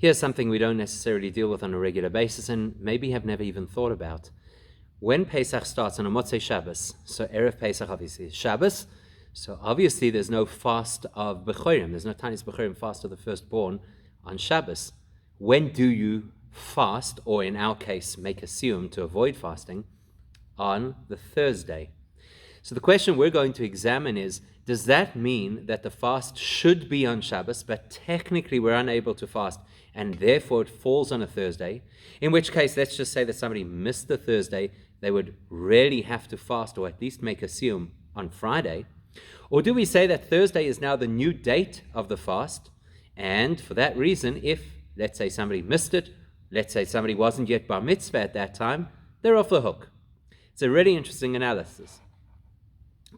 Here's something we don't necessarily deal with on a regular basis and maybe have never even thought about. When Pesach starts on a Motzei Shabbos, so Erev Pesach obviously is Shabbos, so obviously there's no fast of Bechorim, there's no Tanis Bechorim fast of the firstborn on Shabbos. When do you fast, or in our case, make a siyum to avoid fasting? On the Thursday. So the question we're going to examine is, does that mean that the fast should be on Shabbos, but technically we're unable to fast, and therefore it falls on a Thursday? In which case, let's just say that somebody missed the Thursday, they would really have to fast, or at least make a siyum on Friday. Or do we say that Thursday is now the new date of the fast, and for that reason, if, let's say, somebody missed it, let's say somebody wasn't yet bar mitzvah at that time, they're off the hook. It's a really interesting analysis.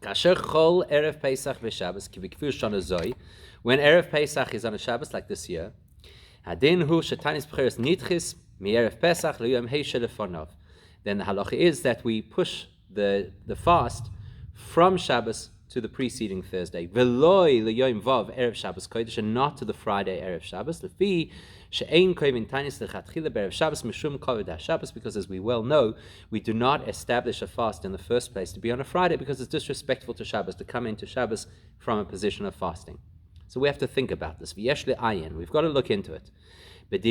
When Erev Pesach is on a Shabbos like this year, then the halacha is that we push the fast from Shabbos to the preceding Thursday, and not to the Friday Erev Shabbos, because as we well know, we do not establish a fast in the first place to be on a Friday because it's disrespectful to Shabbos to come into Shabbos from a position of fasting. So we have to think about this. We've got to look into it. Let's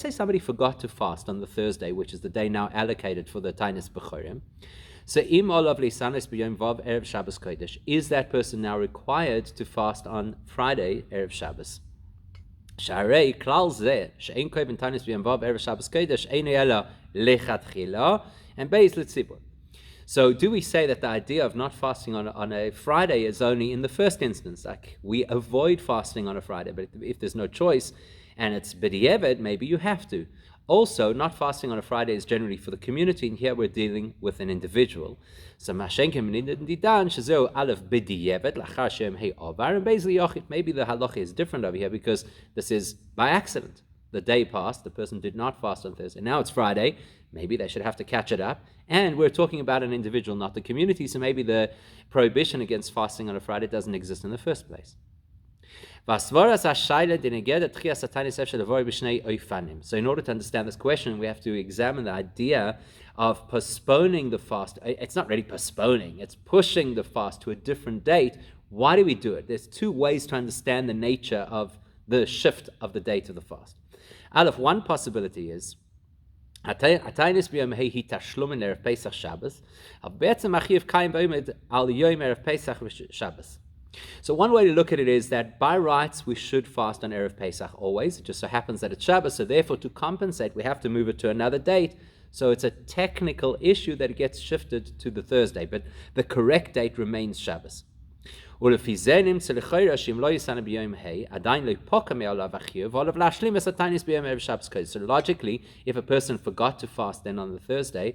say somebody forgot to fast on the Thursday, which is the day now allocated for the Tainis Bechorim. So, is that person now required to fast on Friday, Erev Shabbos? So, do we say that the idea of not fasting on a Friday is only in the first instance? Like, we avoid fasting on a Friday, but if there's no choice and it's b'diavad, maybe you have to. Also, not fasting on a Friday is generally for the community, and here we're dealing with an individual. So, and basically, maybe the halacha is different over here because this is by accident. The day passed, the person did not fast on Thursday. Now it's Friday, maybe they should have to catch it up. And we're talking about an individual, not the community, so maybe the prohibition against fasting on a Friday doesn't exist in the first place. So in order to understand this question, we have to examine the idea of postponing the fast. It's not really postponing, it's pushing the fast to a different date. Why do we do it? There's two ways to understand the nature of the shift of the date of the fast. One possibility is Ataynis b'yom hei tashlumin Erev Pesach Shabbos, b'etzem achiv kaim b'omed al yom Erev Pesach Shabbos. So one way to look at it is that by rights we should fast on Erev Pesach always. It just so happens that it's Shabbos, so therefore to compensate we have to move it to another date. So it's a technical issue that it gets shifted to the Thursday, but the correct date remains Shabbos. So logically, if a person forgot to fast then on the Thursday,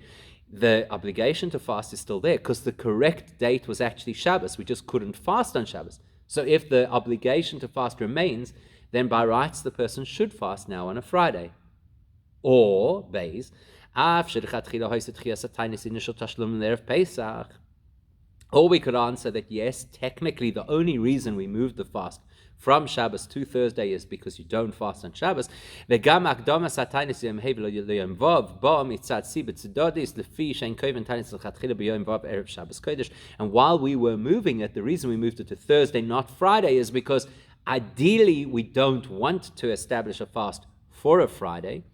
the obligation to fast is still there because the correct date was actually Shabbos. We just couldn't fast on Shabbos. So if the obligation to fast remains, then by rights the person should fast now on a Friday. Or, or we could answer that yes, technically the only reason we moved the fast from Shabbos to Thursday is because you don't fast on Shabbos. And while we were moving it, the reason we moved it to Thursday, not Friday, is because ideally we don't want to establish a fast for a Friday.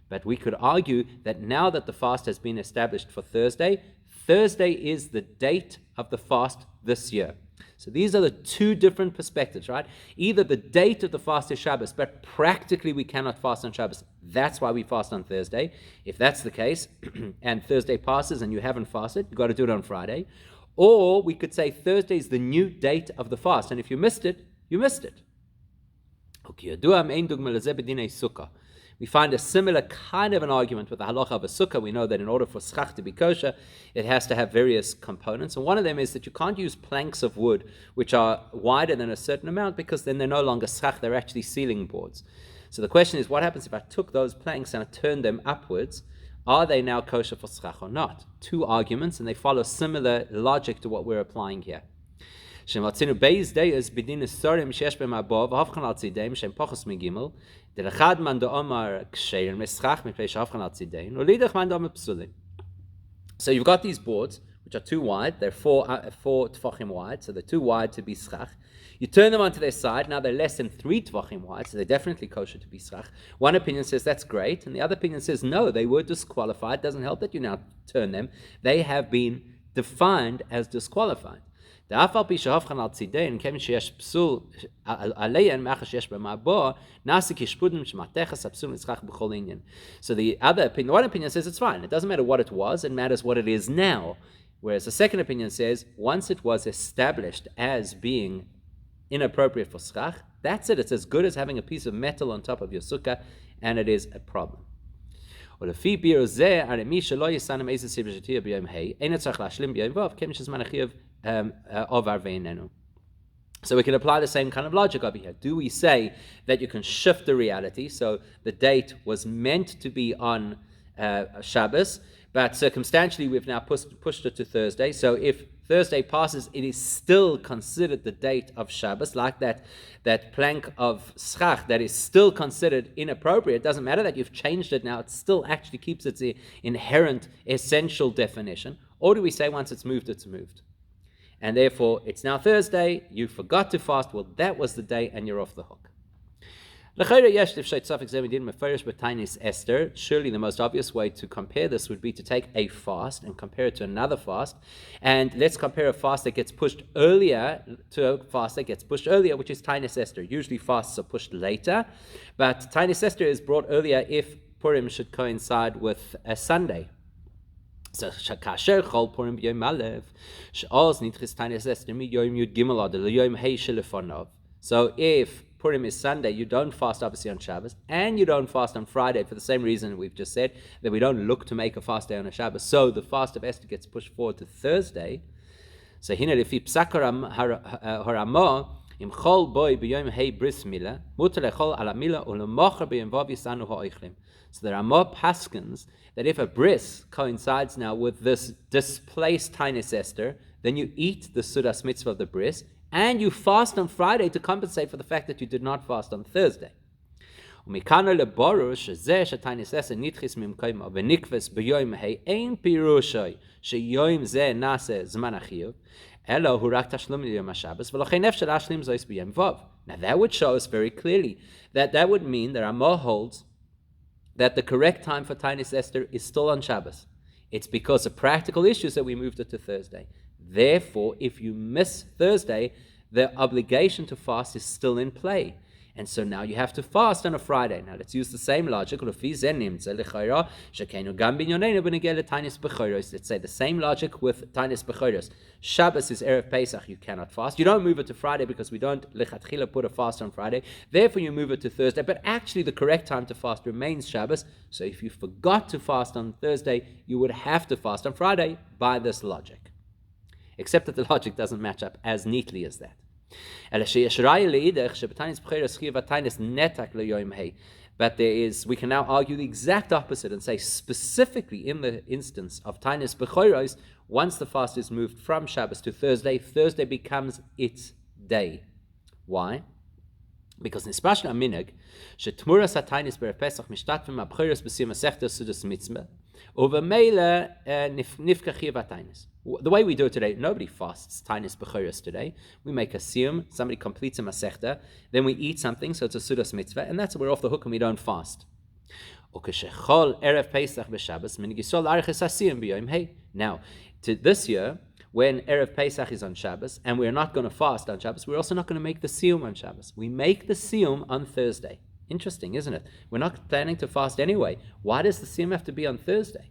But we could argue that now that the fast has been established for Thursday, Thursday is the date of the fast this year. So these are the two different perspectives, right? Either the date of the fast is Shabbos, but practically we cannot fast on Shabbos. That's why we fast on Thursday. If that's the case, and Thursday passes and you haven't fasted, you've got to do it on Friday. Or we could say Thursday is the new date of the fast, and if you missed it, you missed it. We find a similar kind of an argument with the halacha of a sukkah. We know that in order for schach to be kosher, it has to have various components. And one of them is that you can't use planks of wood which are wider than a certain amount because then they're no longer schach, they're actually ceiling boards. So the question is, what happens if I took those planks and I turned them upwards? Are they now kosher for schach or not? Two arguments, and they follow similar logic to what we're applying here. Shematzinu beis deyes b'din esorim sheyesh b'hem abov v'havchan al tzideim shem pochos migimel derechad man do'omar ksheir meschach mipnei shehavchan al tzideim ulidach man do'omar psulim. So you've got these boards which are too wide. They're four tefachim wide, so they're too wide to be schach. You turn them onto their side. Now they're less than 3 tefachim wide, so they're definitely kosher to be schach. One opinion says that's great, and the other opinion says no, they were disqualified. It doesn't help that you now turn them. They have been defined as disqualified. So the other opinion, one opinion says it's fine. It doesn't matter what it was, it matters what it is now. Whereas the second opinion says once it was established as being inappropriate for schach, that's it. It's as good as having a piece of metal on top of your sukkah, and it is a problem. So we can apply the same kind of logic over here. Do we say that you can shift the reality? So the date was meant to be on Shabbos, but circumstantially we've now pushed it to Thursday. So if Thursday passes, it is still considered the date of Shabbos, like that plank of schach that is still considered inappropriate. It doesn't matter that you've changed it now, it still actually keeps its inherent essential definition. Or do we say once it's moved, it's moved? And therefore, it's now Thursday, you forgot to fast, well, that was the day, and you're off the hook. Surely the most obvious way to compare this would be to take a fast and compare it to another fast. And let's compare a fast that gets pushed earlier to a fast that gets pushed earlier, which is Tainus Esther. Usually fasts are pushed later, but Tainus Esther is brought earlier if Purim should coincide with a Sunday. So kasher chol Purim b'yom Aleph, she'oz nitchis Tainus Esther mi yom Yud Gimel ad l'yom Hei shelefonav. So if Purim is Sunday, you don't fast obviously on Shabbos, and you don't fast on Friday for the same reason we've just said, that we don't look to make a fast day on a Shabbos. So the fast of Esther gets pushed forward to Thursday. So hine lefi psak haramo im chol boy b'yom Hei bris milah mutar lechol ala milah ulemocher b'yom vav yisanu ha'oichlim. So there are more paskins that if a bris coincides now with this displaced Tainus Esther, then you eat the Sudas mitzvah of the bris, and you fast on Friday to compensate for the fact that you did not fast on Thursday. And now that would show us very clearly that would mean that Ramah holds that the correct time for Tainus Esther is still on Shabbos. It's because of practical issues that we moved it to Thursday. Therefore, if you miss Thursday, the obligation to fast is still in play. And so now you have to fast on a Friday. Now let's use the same logic. Let's say the same logic with Tainus Bechoros. Shabbos is Erev Pesach, you cannot fast. You don't move it to Friday because we don't lechatchila put a fast on Friday. Therefore you move it to Thursday. But actually the correct time to fast remains Shabbos. So if you forgot to fast on Thursday, you would have to fast on Friday by this logic. Except that the logic doesn't match up as neatly as that. But we can now argue the exact opposite and say specifically in the instance of Tainus Bechoros, once the fast is moved from Shabbos to Thursday, Thursday becomes its day. Why? Because nispashna minig shetmuras hatainis berev pesach mishtatvim abchoros b'siyum masechta sudas mitzvah uvemeila nifkachiv hatainis. The way we do it today, nobody fasts Tainus Bechoros today. We make a siyum, somebody completes a masechta, then we eat something, so it's a sudas mitzvah, and that's we're off the hook and we don't fast. Erev Pesach b'Shabbos minig yisol arichas hasiyum b'yom hey. Now, to this year, when Erev Pesach is on Shabbos, and we're not going to fast on Shabbos, we're also not going to make the siyum on Shabbos. We make the siyum on Thursday. Interesting, isn't it? We're not planning to fast anyway. Why does the siyum have to be on Thursday?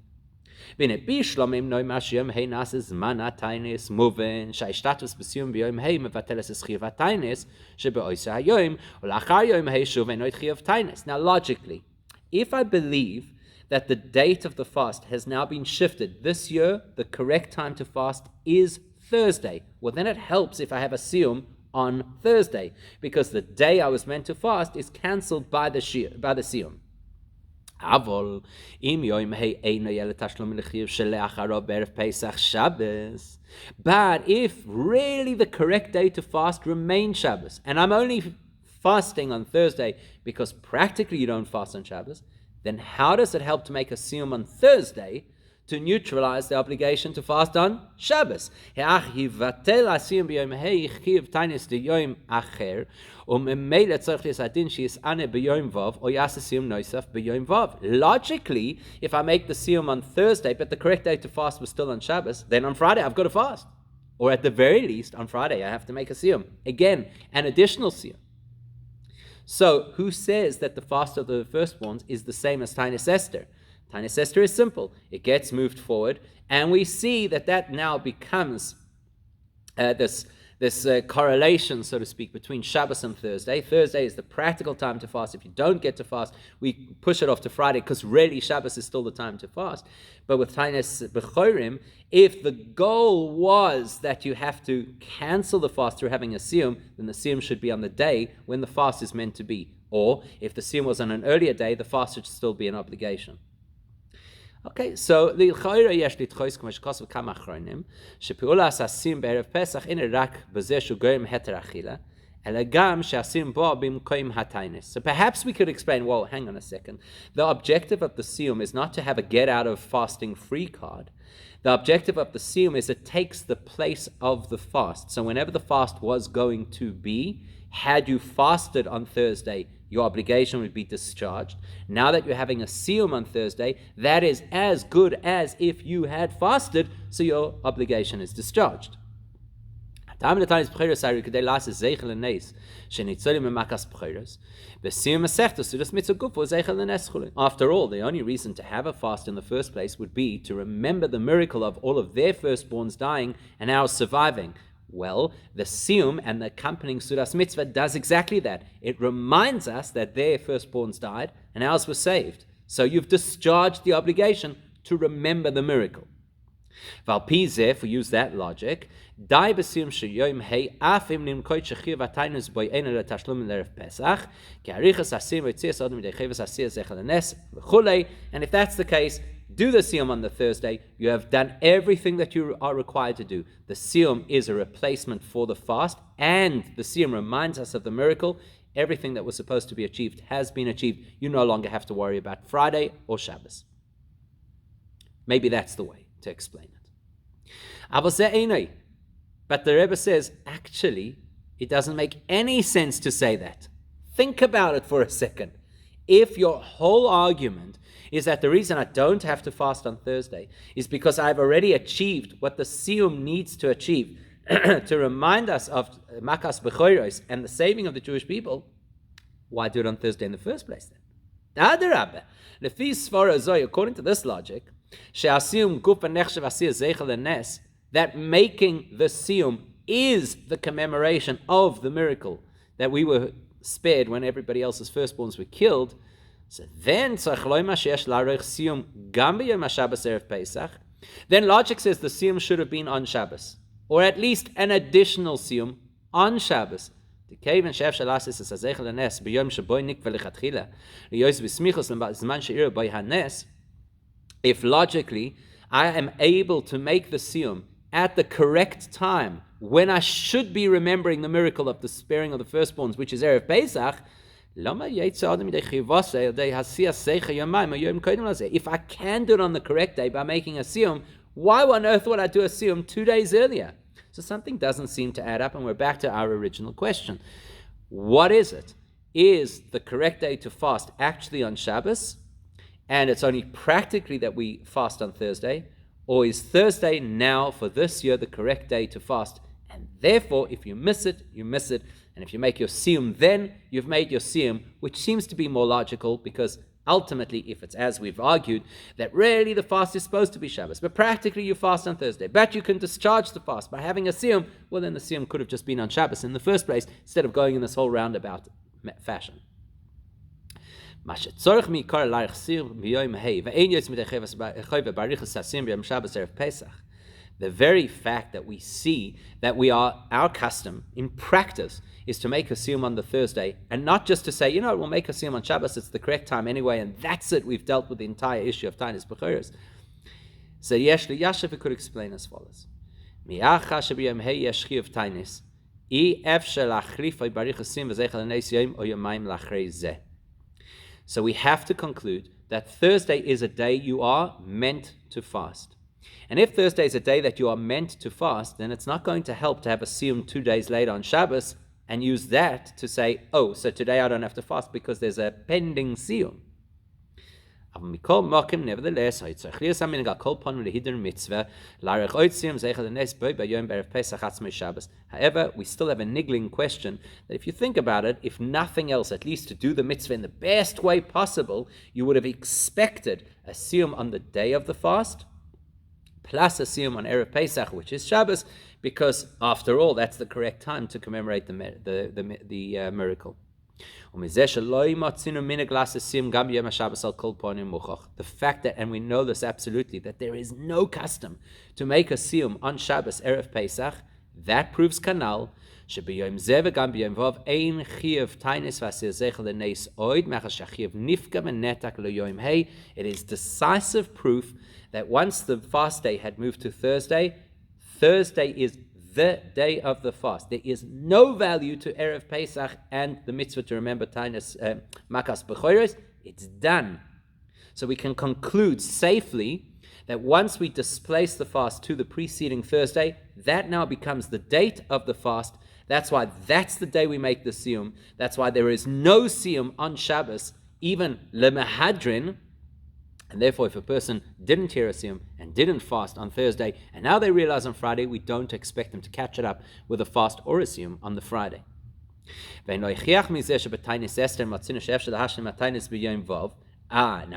When it be shlomim noy mashiyom hey nases mana tainis movin shaystatus b'siyum b'yom hey mevateles eschiv tainis shebeoisa hayoim ulachar yom hey shuv noy chiv tainis. Now logically, if I believe that the date of the fast has now been shifted, this year the correct time to fast is Thursday. Well, then it helps if I have a siyum on Thursday, because the day I was meant to fast is cancelled by the siyum. Avol im yoim hey eino yele tashlum lechiv sheleacharo be'erev Pesach Shabbos. But if really the correct day to fast remains Shabbos, and I'm only fasting on Thursday because practically you don't fast on Shabbos, then how does it help to make a siyum on Thursday to neutralize the obligation to fast on Shabbos? Logically, if I make the siyum on Thursday, but the correct day to fast was still on Shabbos, then on Friday I've got to fast. Or at the very least, on Friday I have to make a siyum. Again, an additional siyum. So, who says that the fast of the firstborns is the same as Tainis Esther? Tainis Esther is simple. It gets moved forward, and we see that now becomes this correlation, so to speak, between Shabbos and Thursday. Thursday is the practical time to fast. If you don't get to fast, we push it off to Friday, because really Shabbos is still the time to fast. But with Tainis Bechorim, if the goal was that you have to cancel the fast through having a siyum, then the siyum should be on the day when the fast is meant to be. Or if the siyum was on an earlier day, the fast should still be an obligation. Okay, so the l'chayra yesh litchois k'mo shekosov kam achronim shepiulas hasim be'erev Pesach ina rak b'zeh shu goyim heter achila ela gam she'asim bo b'mkoim hatainis. So perhaps we could explain, well, hang on a second. The objective of the siyum is not to have a get out of fasting free card. The objective of the siyum is it takes the place of the fast. So whenever the fast was going to be, had you fasted on Thursday, your obligation would be discharged. Now that you're having a siyum on Thursday, that is as good as if you had fasted, so your obligation is discharged. After all, the only reason to have a fast in the first place would be to remember the miracle of all of their firstborns dying and ours surviving. Well, the siyum and the accompanying Sudas Mitzvah does exactly that. It reminds us that their firstborns died and ours were saved. So you've discharged the obligation to remember the miracle. Valpizeh, if we use that logic, dai b'siyum sheyom hey af im nimkoit shechiv atainus boy ena letashlum l'erev Pesach ki arichas asim v'tzias odom midei chivas asiyas zechel hanes v'chulei. And if that's the case, do the siyum on the Thursday. You have done everything that you are required to do. The siyum is a replacement for the fast, and the siyum reminds us of the miracle. Everything that was supposed to be achieved has been achieved. You no longer have to worry about Friday or Shabbos. Maybe that's the way to explain it. But the Rebbe says, actually, it doesn't make any sense to say that. Think about it for a second. If your whole argument is that the reason I don't have to fast on Thursday is because I've already achieved what the siyum needs to achieve to remind us of Makas Bechoros and the saving of the Jewish people, why do it on Thursday in the first place then? Adarabah. According to this logic, that making the siyum is the commemoration of the miracle that we were spared when everybody else's firstborns were killed. So then, then logic says the siyum should have been on Shabbos, or at least an additional siyum on Shabbos. If logically I am able to make the siyum at the correct time, when I should be remembering the miracle of the sparing of the firstborns, which is Erev Pesach, if I can do it on the correct day by making a siyum, why on earth would I do a siyum 2 days earlier? So something doesn't seem to add up, and we're back to our original question. What is it? Is the correct day to fast actually on Shabbos, and it's only practically that we fast on Thursday? Or is Thursday now, for this year, the correct day to fast? And therefore, if you miss it, you miss it. And if you make your siyum then, you've made your siyum, which seems to be more logical, because ultimately, if it's as we've argued, that really the fast is supposed to be Shabbos, but practically you fast on Thursday, but you can discharge the fast by having a siyum, well then the siyum could have just been on Shabbos in the first place, instead of going in this whole roundabout fashion. What is The very fact that we see that our custom in practice is to make a siyum on the Thursday, and not just to say, we'll make a siyum on Shabbos, it's the correct time anyway, and that's it, we've dealt with the entire issue of Tainis B'choros. So Yeshli Yashav could explain as follows. So we have to conclude that Thursday is a day you are meant to fast. And if Thursday is a day that you are meant to fast, then it's not going to help to have a siyum 2 days later on Shabbos and use that to say, so today I don't have to fast because there's a pending siyum. Nevertheless, however, we still have a niggling question that if you think about it, if nothing else, at least to do the mitzvah in the best way possible, you would have expected a siyum on the day of the fast, plus a siyum on Erev Pesach, which is Shabbos, because after all, that's the correct time to commemorate the miracle. The fact that, and we know this absolutely, that there is no custom to make a siyum on Shabbos Erev Pesach, that proves kanal. It is decisive proof that once the fast day had moved to Thursday, Thursday is the day of the fast. There is no value to Erev Pesach and the mitzvah to remember Tainis Makas B'choros. It's done. So we can conclude safely that once we displace the fast to the preceding Thursday, that now becomes the date of the fast. That's why that's the day we make the siyum. That's why there is no siyum on Shabbos, even lemahadrin. And therefore, if a person didn't hear a siyum and didn't fast on Thursday, and now they realize on Friday, we don't expect them to catch it up with a fast or a siyum on the Friday. Now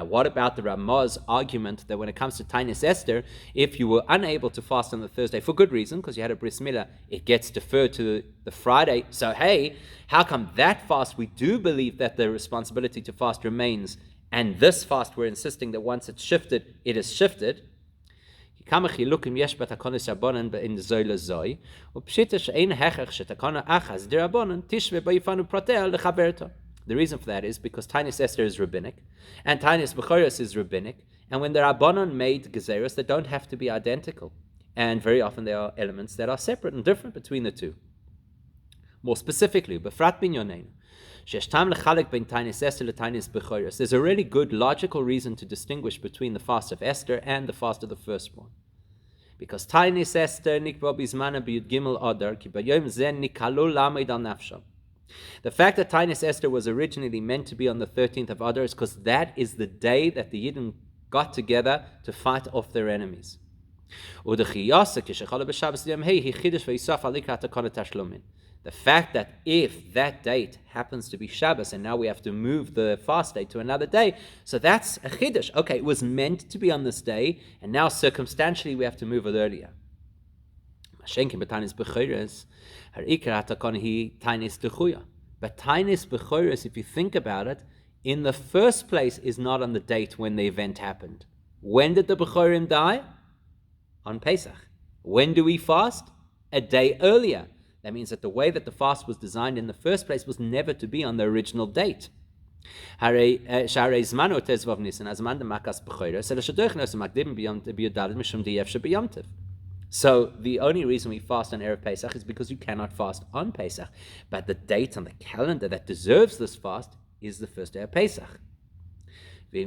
what about the Ramah's argument that when it comes to Tainis Esther, if you were unable to fast on the Thursday for good reason, because you had a bris milah, it gets deferred to the Friday. So hey, how come that fast we do believe that the responsibility to fast remains, and this fast we're insisting that once it's shifted, it is shifted? The reason for that is because Tainis Esther is rabbinic, and Tainis B'choros is rabbinic, and when the Rabbanon made Gezeros, they don't have to be identical. And very often there are elements that are separate and different between the two. More specifically, B'frat binyoneinu, there's a really good logical reason to distinguish between the fast of Esther and the fast of the firstborn. Because Tainis Esther nikba bizmana b'yud gimel adar ki b'yom zen nikalu lamed al nafsho. The fact that Tainis Esther was originally meant to be on the 13th of Adar is because that is the day that the Yidden got together to fight off their enemies. The fact that if that date happens to be Shabbos and now we have to move the fast day to another day, so that's a chiddush. Okay, it was meant to be on this day, and now circumstantially we have to move it earlier. But Tainis B'choros, if you think about it, in the first place is not on the date when the event happened. When did the B'chorim die? On Pesach. When do we fast? A day earlier. That means that the way that the fast was designed in the first place was never to be on the original date. So the only reason we fast on Erev Pesach is because you cannot fast on Pesach. But the date on the calendar that deserves this fast is the first day of Pesach. So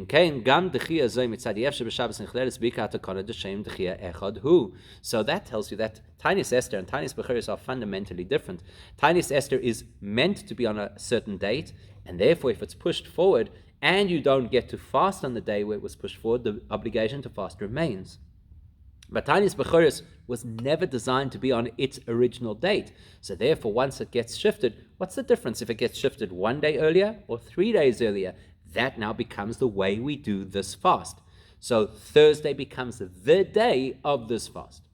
that tells you that Tainis Esther and Tainis B'choros are fundamentally different. Tainis Esther is meant to be on a certain date, and therefore if it's pushed forward and you don't get to fast on the day where it was pushed forward, the obligation to fast remains. But Tainis B'choros was never designed to be on its original date. So therefore, once it gets shifted, what's the difference if it gets shifted 1 day earlier or 3 days earlier? That now becomes the way we do this fast. So Thursday becomes the day of this fast.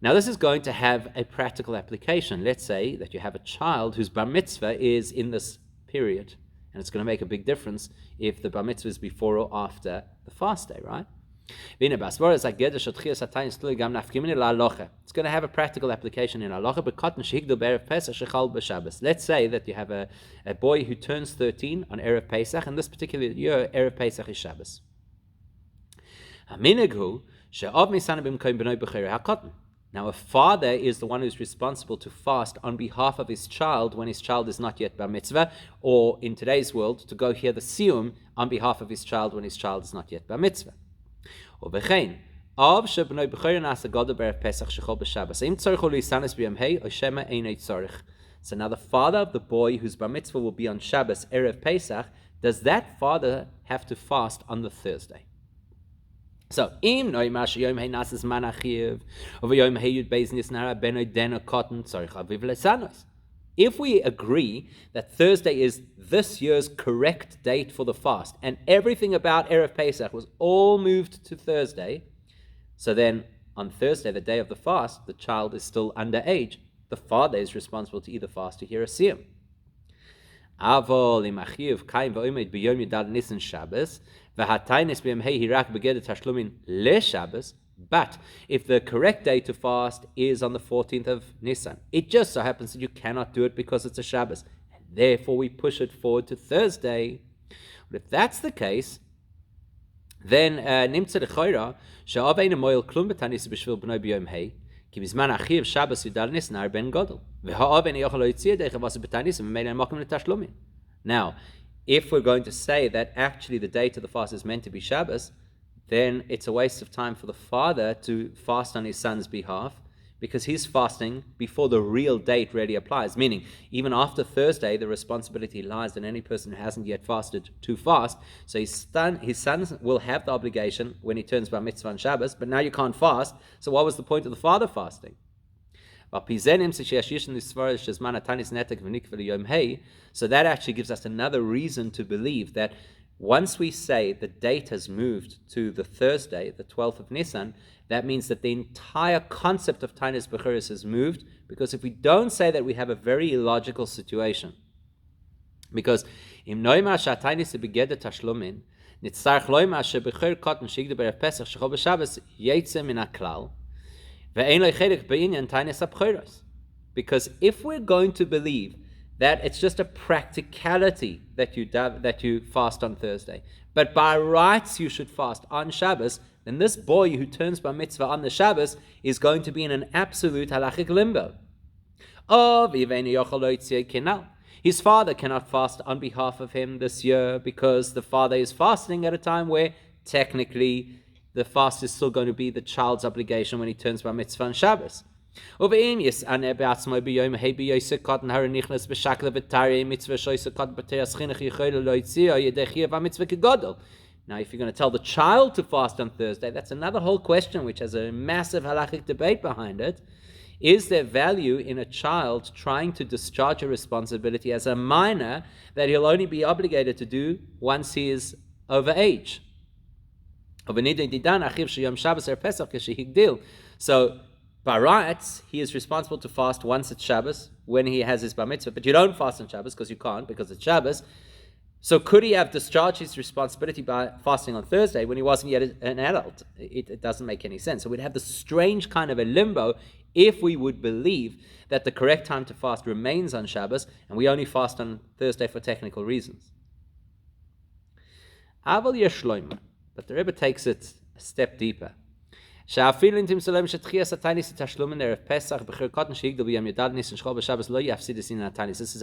Now this is going to have a practical application. Let's say that you have a child whose bar mitzvah is in this period, and it's going to make a big difference if the bar mitzvah is before or after the fast day, right? It's going to have a practical application in halacha. Let's say that you have a boy who turns 13 on Erev Pesach, and this particular year, Erev Pesach is Shabbos. Now, a father is the one who's responsible to fast on behalf of his child when his child is not yet bar mitzvah, or in today's world, to go hear the siyum on behalf of his child when his child is not yet bar mitzvah. So now the father of the boy whose bar mitzvah will be on Shabbos, Erev Pesach, does that father have to fast on the Thursday? So, if we agree that Thursday is this year's correct date for the fast, and everything about Erev Pesach was all moved to Thursday, so then on Thursday, the day of the fast, the child is still underage. The father is responsible to either fast or hear a siyum. But if the correct day to fast is on the 14th of Nisan, it just so happens that you cannot do it because it's a Shabbos, and therefore we push it forward to Thursday. But if that's the case, then nimtza lechoira she'av ein moil klum b'tanis b'shvil b'noi b'yom hei ki bizman achiv Shabbos yudal Nisan ar ben gadol v'ha'av ein yochel loyitzia deich avas b'tanis v'meilei makom l'tashlumin. Now, if we're going to say that actually the date of the fast is meant to be Shabbos, then it's a waste of time for the father to fast on his son's behalf, because he's fasting before the real date really applies. Meaning, even after Thursday, the responsibility lies on any person who hasn't yet fasted to fast. So his son will have the obligation when he turns bar mitzvah on Shabbos, but now you can't fast, so what was the point of the father fasting? So that actually gives us another reason to believe that once we say the date has moved to the Thursday, the 12th of Nisan, that means that the entire concept of Tainis Bechuris has moved, because if we don't say that, we have a very illogical situation. Because im noima shatainis begeder tashlumin, nitzarch loima shebechur kotten shigde berev Pesach shechol b'Shabbos yetze min haklal, ve'ein lo chelek beinyan Tainis habechuros. Because if we're going to believe that it's just a practicality that you fast on Thursday, but by rights you should fast on Shabbos, then this boy who turns bar mitzvah on the Shabbos is going to be in an absolute halachic limbo. His father cannot fast on behalf of him this year because the father is fasting at a time where technically the fast is still going to be the child's obligation when he turns bar mitzvah on Shabbos. Now, if you're going to tell the child to fast on Thursday, that's another whole question which has a massive halachic debate behind it. Is there value in a child trying to discharge a responsibility as a minor that he'll only be obligated to do once he is over age? So, by rights, he is responsible to fast once at Shabbos when he has his bar mitzvah, but you don't fast on Shabbos because you can't, because it's Shabbos. So could he have discharged his responsibility by fasting on Thursday when he wasn't yet an adult? It doesn't make any sense. So we'd have this strange kind of a limbo if we would believe that the correct time to fast remains on Shabbos and we only fast on Thursday for technical reasons. Aval yeshloima, but the Rebbe takes it a step deeper. This is a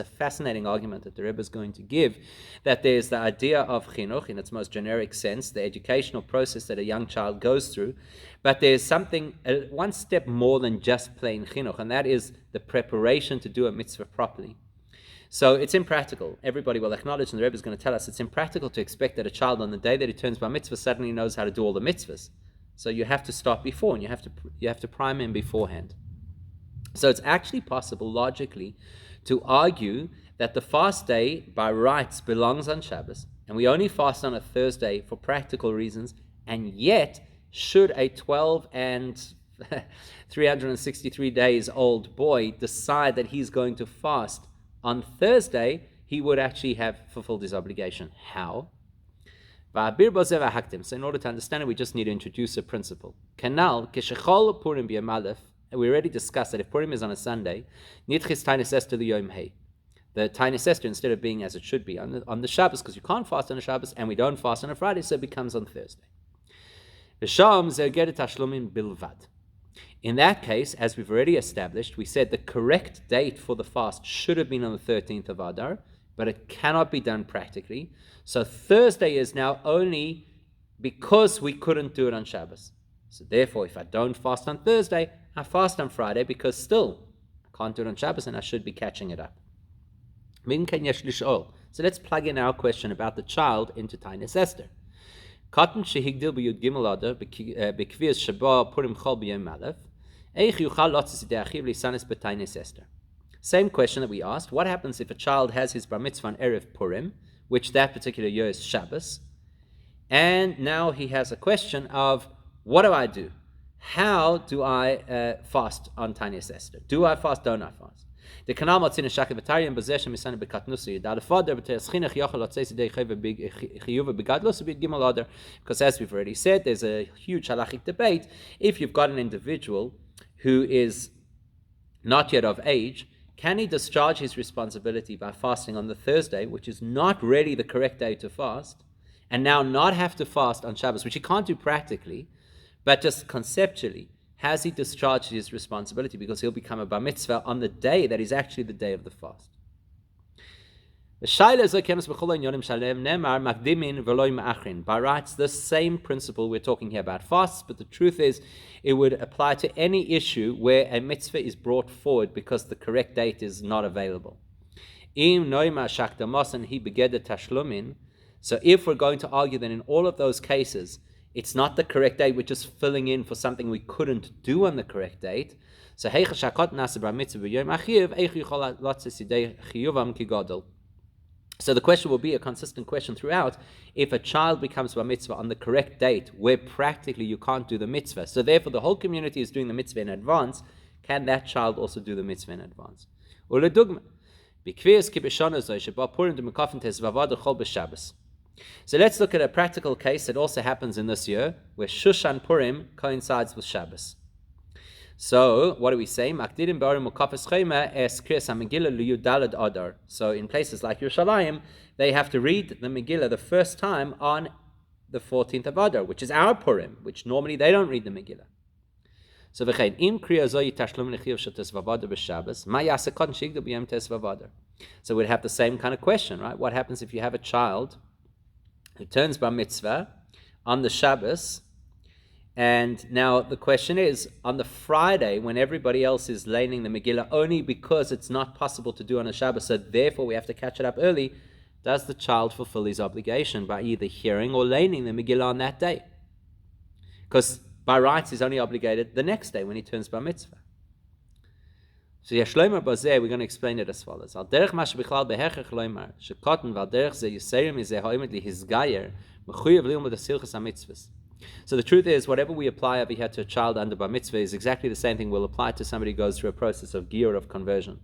fascinating argument that the Rebbe is going to give, that there's the idea of chinuch in its most generic sense, the educational process that a young child goes through, but there's something, one step more than just plain chinuch, and that is the preparation to do a mitzvah properly. So it's impractical. Everybody will acknowledge, and the Rebbe is going to tell us, it's impractical to expect that a child on the day that he turns bar mitzvah suddenly knows how to do all the mitzvahs. So you have to start before, and you have to prime him beforehand. So it's actually possible, logically, to argue that the fast day, by rights, belongs on Shabbos, and we only fast on a Thursday for practical reasons, and yet, should a 12 and 363 days old boy decide that he's going to fast on Thursday, he would actually have fulfilled his obligation. How? So in order to understand it, we just need to introduce a principle. Kanal, we already discussed that if Purim is on a Sunday, the Tiny Sester, instead of being as it should be on the Shabbos, because you can't fast on a Shabbos, and we don't fast on a Friday, so it becomes on Thursday. In that case, as we've already established, we said the correct date for the fast should have been on the 13th of Adar, but it cannot be done practically. So Thursday is now only because we couldn't do it on Shabbos. So therefore, if I don't fast on Thursday, I fast on Friday because still I can't do it on Shabbos and I should be catching it up. So let's plug in our question about the child into Tainis Esther. Katan shehigdil b'yud gimel adar b'kvias shaba purim chol b'yom aleph eich yuchal lotzis de'achiv lisanis b'Tainis Esther. Same question that we asked. What happens if a child has his bar mitzvah on Erev Purim, which that particular year is Shabbos, and now he has a question of, what do I do? How do I fast on Tainis Esther? Do I fast? Don't I fast? The kanal matzin shakav b'tariim b'zeh shemisana b'katnusi da lefader b'teschinach yochel lotzei sidei chiyuva b'gadlos b'yud gimel adar. Because as we've already said, there's a huge halachic debate. If you've got an individual who is not yet of age, can he discharge his responsibility by fasting on the Thursday, which is not really the correct day to fast, and now not have to fast on Shabbos, which he can't do practically, but just conceptually, has he discharged his responsibility because he'll become a bar mitzvah on the day that is actually the day of the fast? By rights, the same principle we're talking here about fasts, but the truth is it would apply to any issue where a mitzvah is brought forward because the correct date is not available. So if we're going to argue that in all of those cases it's not the correct date, we're just filling in for something we couldn't do on the correct date, so so the question will be a consistent question throughout. If a child becomes bar mitzvah on the correct date, where practically you can't do the mitzvah, so therefore the whole community is doing the mitzvah in advance, can that child also do the mitzvah in advance? So let's look at a practical case that also happens in this year, where Shushan Purim coincides with Shabbos. So, what do we say? So in places like Yerushalayim, they have to read the Megillah the first time on the 14th of Adar, which is our Purim, which normally they don't read the Megillah. So we'd have the same kind of question, right? What happens if you have a child who turns bar mitzvah on the Shabbos? And now the question is, on the Friday, when everybody else is laning the Megillah only because it's not possible to do on a Shabbos, so therefore we have to catch it up early, does the child fulfill his obligation by either hearing or laning the Megillah on that day? Because by rights he's only obligated the next day when he turns bar mitzvah. So Yashloimer Bazeh, we're going to explain it as follows. Al derech mash bichlal behechach loimar, shekotten val derech ze yisayim izeh ha'omet li hizgayer, mechuyev li'um b'dasilchas ha'mitzvahs. So the truth is, whatever we apply over here to a child under bar mitzvah is exactly the same thing we'll apply to somebody who goes through a process of giyur, of conversion.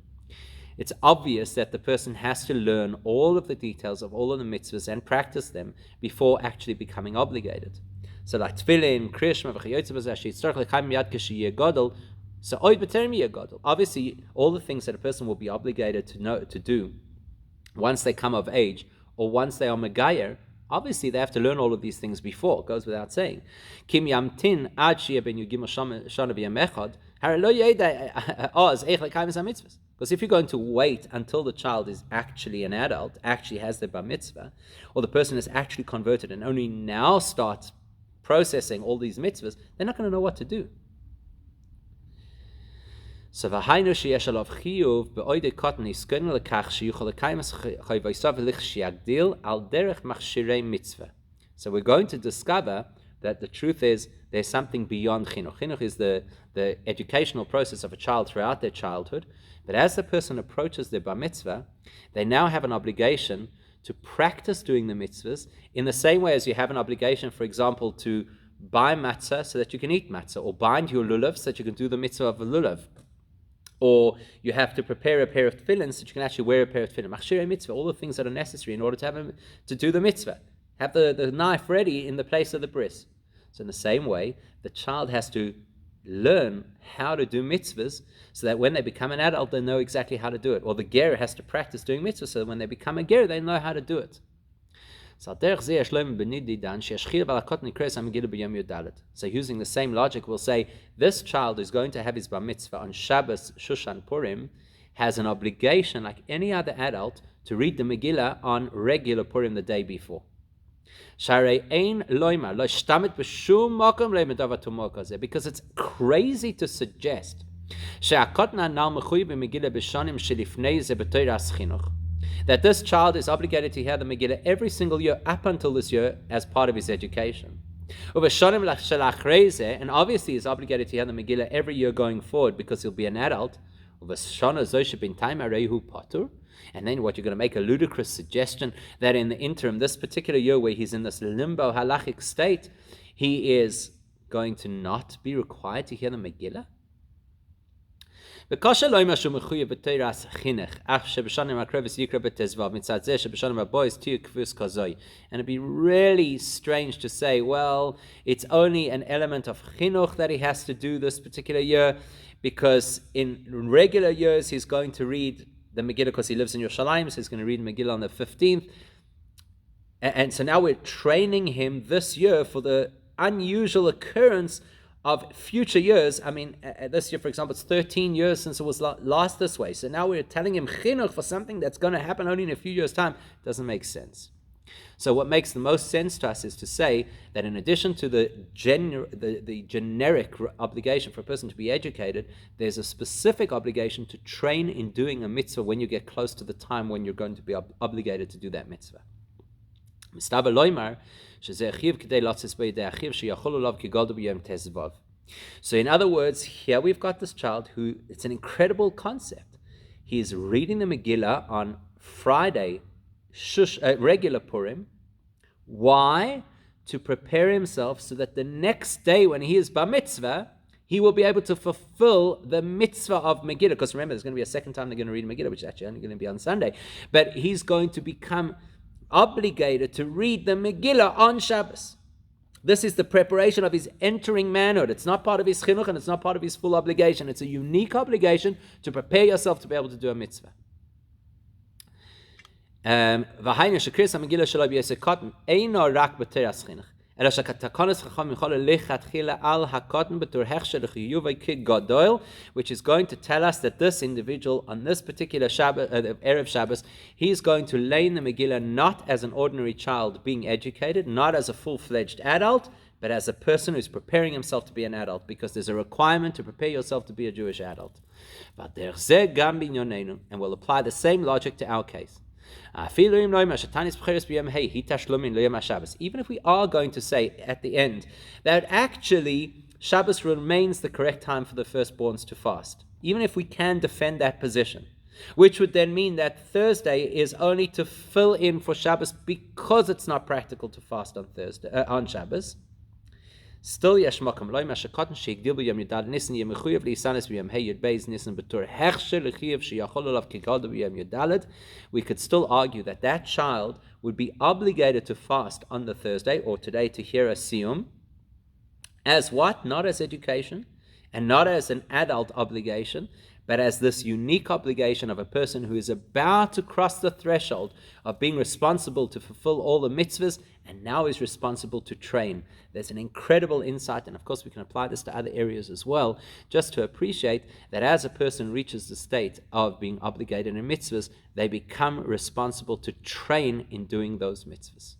It's obvious that the person has to learn all of the details of all of the mitzvahs and practice them before actually becoming obligated. So like tefillin, krishma, so obviously all the things that a person will be obligated to do once they come of age or once they are megayer, obviously they have to learn all of these things before. It goes without saying. Because if you're going to wait until the child is actually an adult, actually has the bar mitzvah, or the person is actually converted and only now starts processing all these mitzvahs, they're not going to know what to do. So we're going to discover that the truth is there's something beyond chinuch. Chinuch is the educational process of a child throughout their childhood. But as the person approaches their bar mitzvah, they now have an obligation to practice doing the mitzvahs in the same way as you have an obligation, for example, to buy matzah so that you can eat matzah, or bind your lulav so that you can do the mitzvah of a lulav. Or you have to prepare a pair of tefillin so that you can actually wear a pair of tefillin. Machshirei mitzvah, all the things that are necessary in order to do the mitzvah. have the knife ready in the place of the bris. So in the same way, the child has to learn how to do mitzvahs so that when they become an adult, they know exactly how to do it. Or the ger has to practice doing mitzvahs so that when they become a ger, they know how to do it. So using the same logic, we'll say this child who's going to have his bar mitzvah on Shabbos, Shushan Purim, has an obligation like any other adult to read the Megillah on regular Purim the day before. Because it's crazy to suggest that this child is obligated to hear the Megillah every single year up until this year as part of his education. And obviously is obligated to hear the Megillah every year going forward because he'll be an adult. And then what, you're going to make a ludicrous suggestion that in the interim, this particular year where he's in this limbo halachic state, he is going to not be required to hear the Megillah? And it'd be really strange to say, well, it's only an element of chinuch that he has to do this particular year, because in regular years he's going to read the Megillah because he lives in Yerushalayim, so he's going to read Megillah on the 15th. And so now we're training him this year for the unusual occurrence of future years. I mean, this year, for example, it's 13 years since it was last this way. So now we're telling him chinuch for something that's going to happen only in a few years' time. Doesn't make sense. So what makes the most sense to us is to say that in addition to the generic obligation for a person to be educated, there's a specific obligation to train in doing a mitzvah when you get close to the time when you're going to be obligated to do that mitzvah. So in other words, here we've got this child who, it's an incredible concept. He is reading the Megillah on Friday, regular Purim. Why? To prepare himself so that the next day when he is bar mitzvah, he will be able to fulfill the mitzvah of Megillah. Because remember, there's going to be a second time they're going to read Megillah, which is actually only going to be on Sunday. But he's going to become obligated to read the Megillah on Shabbos. This is the preparation of his entering manhood. It's not part of his chinuch and it's not part of his full obligation. It's a unique obligation to prepare yourself to be able to do a mitzvah. And this is why which is going to tell us that this individual on this particular Shabbos, Erev Shabbos, he's going to lay in the Megillah not as an ordinary child being educated, not as a full-fledged adult, but as a person who's preparing himself to be an adult, because there's a requirement to prepare yourself to be a Jewish adult. And we'll apply the same logic to our case. Even if we are going to say at the end that actually Shabbos remains the correct time for the firstborns to fast, even if we can defend that position, which would then mean that Thursday is only to fill in for Shabbos because it's not practical to fast on Thursday on Shabbos. Still, yesh makom loy mashakatan sheigdil b'yom yudad nisan yemechuyev lisanis b'yom hey yud beis nisan b'tur hechsher lechiyev sheyachol olav kigad b'yom yudalad. We could still argue that that child would be obligated to fast on the Thursday or today to hear a siyum, as what? Not as education and not as an adult obligation, but as this unique obligation of a person who is about to cross the threshold of being responsible to fulfill all the mitzvahs and now is responsible to train. There's an incredible insight, and of course we can apply this to other areas as well, just to appreciate that as a person reaches the state of being obligated in mitzvahs, they become responsible to train in doing those mitzvahs.